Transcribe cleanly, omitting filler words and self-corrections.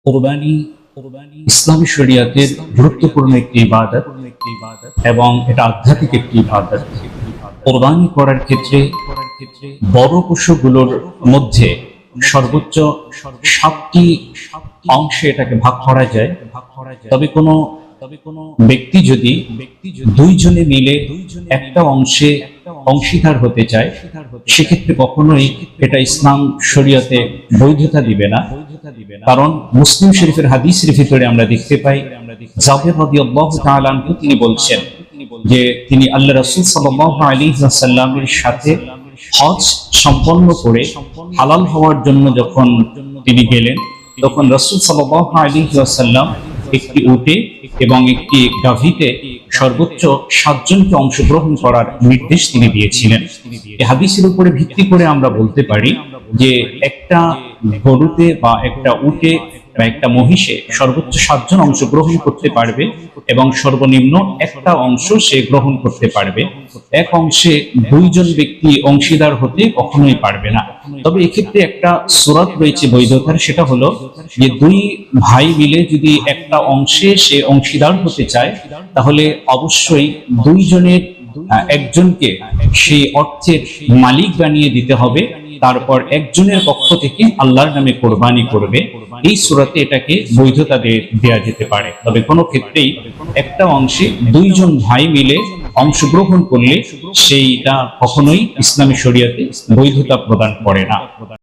কুরবানি ইসলামী শরিয়াতের গুরুত্বপূর্ণ একটি ইবাদত এবং এটা আধ্যাত্মিক একটি ইবাদত। কুরবানি করার ক্ষেত্রে বড় পশুগুলোর মধ্যে সর্বোচ্চ 7টি অংশে এটাকে ভাগ করা যায়। তবে কোনো ব্যক্তি যদি দুইজনে মিলে একটা অংশে অংশীদার হতে চায়, সেক্ষেত্রে কখনোই এটা ইসলাম শরিয়তে বৈধতা দিবে না। কারণ মুসলিম শরীফের হাদিসের ভিতরে আমরা দেখতে পাই, জাবের রাদিয়াল্লাহু তাআলা আনহু তিনি বলছেন যে তিনি আল্লাহ রাসূল সাল্লাল্লাহু আলাইহি ওয়াসাল্লামের সাথে হজ সম্পন্ন করে হালাল হওয়ার জন্য যখন তিনি গেলেন, তখন রাসূল সাল্লাল্লাহু আলাইহি ওয়াসাল্লাম একটি উটে এবং একটি গাভীতে সর্বোচ্চ 7 জনকে অংশগ্রহণ করার নির্দেশ তিনি দিয়েছিলেন। এই হাদিসের উপরে ভিত্তি করে আমরা বলতে পারি যে একটা গরুতে বা একটা উটে বা একটা মহিষে সর্বোচ্চ 7 জন অংশগ্রহণ করতে পারবে এবং সর্বনিম্ন একটা অংশ সে গ্রহণ করতে পারবে। এক অংশে 2 জন ব্যক্তি অংশীদার হতে কখনোই পারবে না। তবে এক্ষেত্রে একটা শরত রয়েছে বৈধতার, সেটা হলো যে 2 ভাই মিলে যদি একটা অংশে সে অংশীদার হতে চায়, তাহলে অবশ্যই 2 জনের একজনকে সেই অর্থের মালিক বানিয়ে দিতে হবে। তারপর একজনের পক্ষ থেকে আল্লাহর নামে কোরবানি করবে। এই সূরাতে এটাকে বৈধতা দেওয়া যেতে পারে। তবে কোনো ক্ষেত্রেই একটা অংশে 2 জন ভাই মিলে অংশগ্রহণ করলে সেইটা কখনোই ইসলামী শরিয়াতে বৈধতা প্রদান করে না।